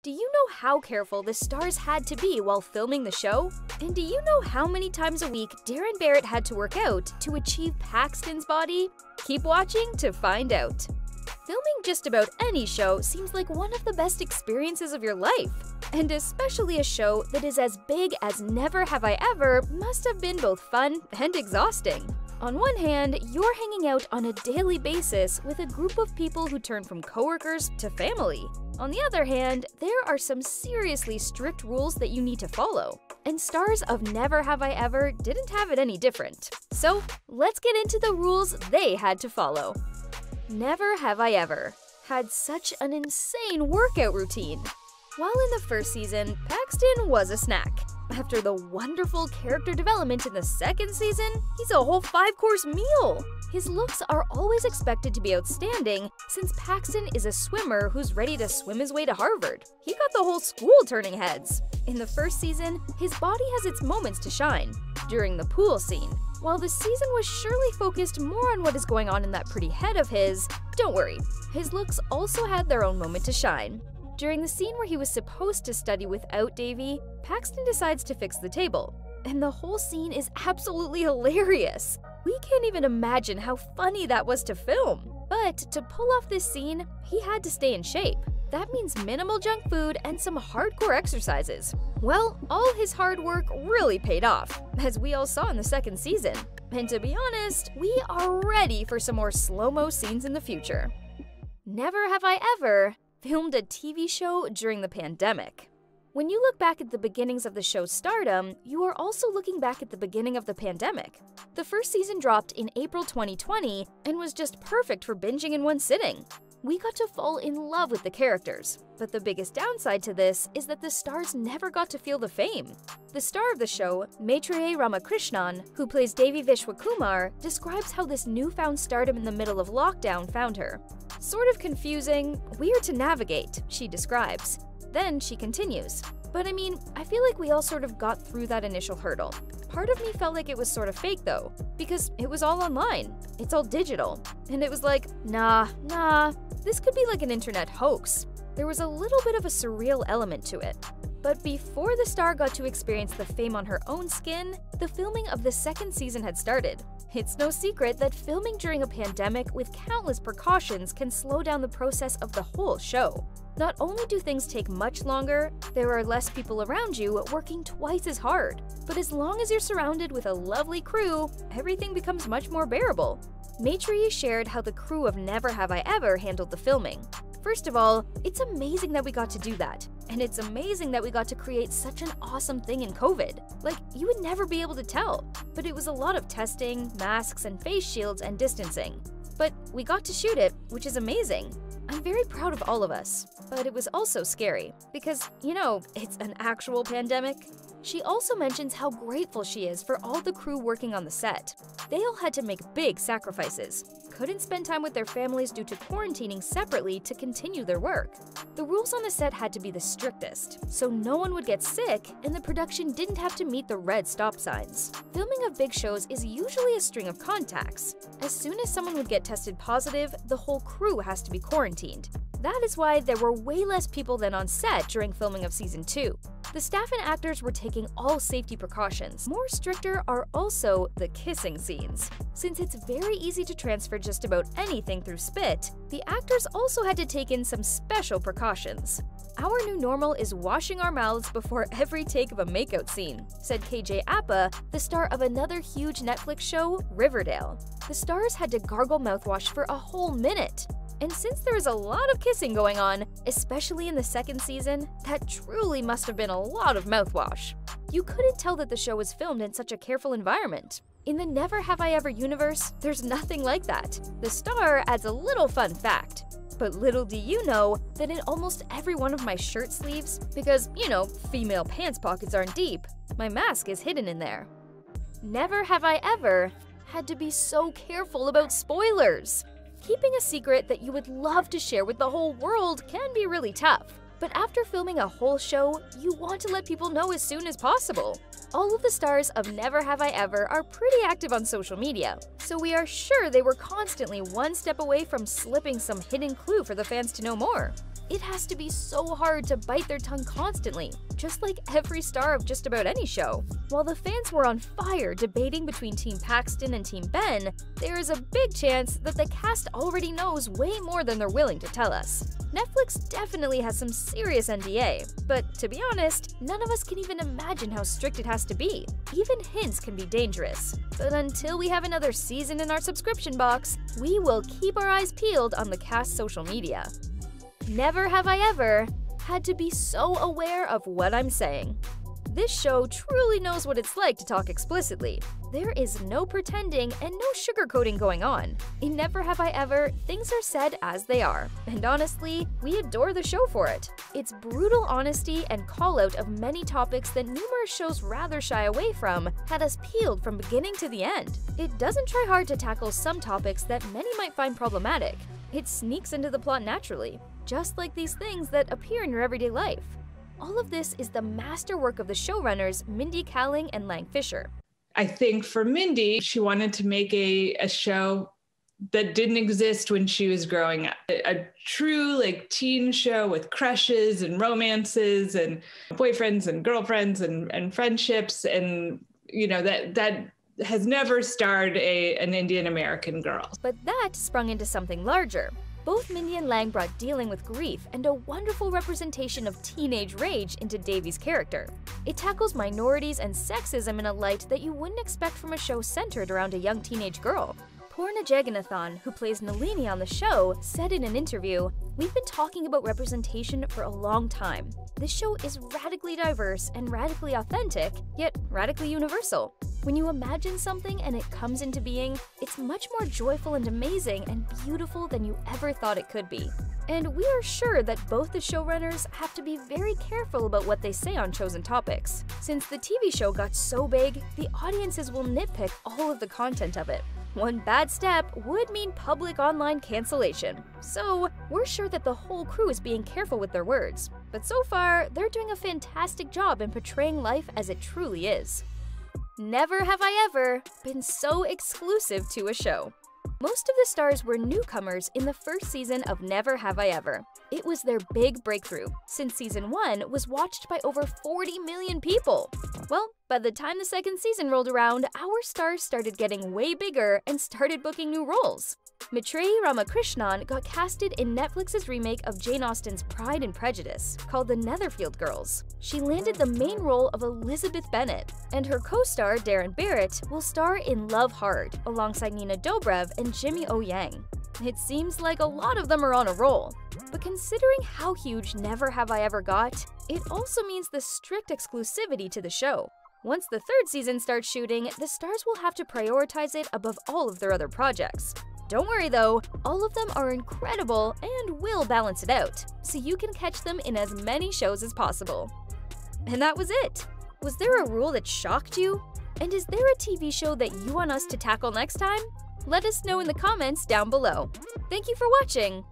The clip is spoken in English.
Do you know how careful the stars had to be while filming the show? And do you know how many times a week Darren Barret had to work out to achieve Paxton's body? Keep watching to find out. Filming just about any show seems like one of the best experiences of your life. And especially a show that is as big as Never Have I Ever must have been both fun and exhausting. On one hand, you're hanging out on a daily basis with a group of people who turn from coworkers to family. On the other hand, there are some seriously strict rules that you need to follow. And stars of Never Have I Ever didn't have it any different. So, let's get into the rules they had to follow. Never Have I Ever had such an insane workout routine. While in the first season, Paxton was a snack. After the wonderful character development in the second season, he's a whole 5-course meal! His looks are always expected to be outstanding since Paxton is a swimmer who's ready to swim his way to Harvard. He got the whole school turning heads. In the first season, his body has its moments to shine. During the pool scene, while the season was surely focused more on what is going on in that pretty head of his, don't worry, his looks also had their own moment to shine. During the scene where he was supposed to study without Davy, Paxton decides to fix the table. And the whole scene is absolutely hilarious. We can't even imagine how funny that was to film. But to pull off this scene, he had to stay in shape. That means minimal junk food and some hardcore exercises. Well, all his hard work really paid off, as we all saw in the second season. And to be honest, we are ready for some more slow-mo scenes in the future. Never have I ever filmed a TV show during the pandemic. When you look back at the beginnings of the show's stardom, you are also looking back at the beginning of the pandemic. The first season dropped in April 2020 and was just perfect for binging in one sitting. We got to fall in love with the characters, but the biggest downside to this is that the stars never got to feel the fame. The star of the show, Maitreyi Ramakrishnan, who plays Devi Vishwakumar, describes how this newfound stardom in the middle of lockdown found her. Sort of confusing, weird to navigate, she describes. Then she continues. But I mean, I feel like we all sort of got through that initial hurdle. Part of me felt like it was sort of fake though, because it was all online. It's all digital. And it was like, nah, this could be like an internet hoax. There was a little bit of a surreal element to it. But before the star got to experience the fame on her own skin, the filming of the second season had started. It's no secret that filming during a pandemic with countless precautions can slow down the process of the whole show. Not only do things take much longer, there are less people around you working twice as hard. But as long as you're surrounded with a lovely crew, everything becomes much more bearable. Maitreyi shared how the crew of Never Have I Ever handled the filming. First of all, it's amazing that we got to do that. And it's amazing that we got to create such an awesome thing in COVID. Like, you would never be able to tell. But it was a lot of testing, masks and face shields and distancing. But we got to shoot it, which is amazing. I'm very proud of all of us. But it was also scary, because, you know, it's an actual pandemic. She also mentions how grateful she is for all the crew working on the set. They all had to make big sacrifices, couldn't spend time with their families due to quarantining separately to continue their work. The rules on the set had to be the strictest, so no one would get sick and the production didn't have to meet the red stop signs. Filming of big shows is usually a string of contacts. As soon as someone would get tested positive, the whole crew has to be quarantined. That is why there were way less people than on set during filming of Season 2. The staff and actors were taking all safety precautions. More stricter are also the kissing scenes. Since it's very easy to transfer just about anything through spit, the actors also had to take in some special precautions. Our new normal is washing our mouths before every take of a makeout scene, said KJ Apa, the star of another huge Netflix show, Riverdale. The stars had to gargle mouthwash for a whole minute. And since there is a lot of kissing going on, especially in the second season, that truly must have been a lot of mouthwash. You couldn't tell that the show was filmed in such a careful environment. In the Never Have I Ever universe, there's nothing like that. The star adds a little fun fact. But little do you know that in almost every one of my shirt sleeves, because, you know, female pants pockets aren't deep, my mask is hidden in there. Never have I ever had to be so careful about spoilers. Keeping a secret that you would love to share with the whole world can be really tough. But after filming a whole show, you want to let people know as soon as possible. All of the stars of Never Have I Ever are pretty active on social media, so we are sure they were constantly one step away from slipping some hidden clue for the fans to know more. It has to be so hard to bite their tongue constantly, just like every star of just about any show. While the fans were on fire debating between Team Paxton and Team Ben, there is a big chance that the cast already knows way more than they're willing to tell us. Netflix definitely has some serious NDA, but to be honest, none of us can even imagine how strict it has to be. Even hints can be dangerous. But until we have another season in our subscription box, we will keep our eyes peeled on the cast's social media. Never have I ever had to be so aware of what I'm saying. This show truly knows what it's like to talk explicitly. There is no pretending and no sugarcoating going on. In Never Have I Ever, things are said as they are. And honestly, we adore the show for it. Its brutal honesty and call-out of many topics that numerous shows rather shy away from had us peeled from beginning to the end. It doesn't try hard to tackle some topics that many might find problematic. It sneaks into the plot naturally, just like these things that appear in your everyday life. All of this is the masterwork of the showrunners Mindy Kaling and Lang Fisher. I think for Mindy, she wanted to make a show that didn't exist when she was growing up. A true teen show with crushes and romances and boyfriends and girlfriends and friendships, and that has never starred an Indian American girl. But that sprung into something larger. Both Mindy and Lang brought dealing with grief and a wonderful representation of teenage rage into Davy's character. It tackles minorities and sexism in a light that you wouldn't expect from a show centered around a young teenage girl. Purna Jagannathan, who plays Nalini on the show, said in an interview, "We've been talking about representation for a long time. This show is radically diverse and radically authentic, yet radically universal. When you imagine something and it comes into being, it's much more joyful and amazing and beautiful than you ever thought it could be." And we are sure that both the showrunners have to be very careful about what they say on chosen topics. Since the TV show got so big, the audiences will nitpick all of the content of it. One bad step would mean public online cancellation. So we're sure that the whole crew is being careful with their words. But so far, they're doing a fantastic job in portraying life as it truly is. Never have I ever been so exclusive to a show. Most of the stars were newcomers in the first season of Never Have I Ever. It was their big breakthrough, since season 1 was watched by over 40 million people. Well, by the time the second season rolled around, our stars started getting way bigger and started booking new roles. Maitreyi Ramakrishnan got casted in Netflix's remake of Jane Austen's Pride and Prejudice, called The Netherfield Girls. She landed the main role of Elizabeth Bennet, and her co-star Darren Barret will star in Love Hard, alongside Nina Dobrev and Jimmy O. Yang. It seems like a lot of them are on a roll. But considering how huge Never Have I Ever got, it also means the strict exclusivity to the show. Once the third season starts shooting, the stars will have to prioritize it above all of their other projects. Don't worry though, all of them are incredible and will balance it out, so you can catch them in as many shows as possible. And that was it! Was there a rule that shocked you? And is there a TV show that you want us to tackle next time? Let us know in the comments down below. Thank you for watching!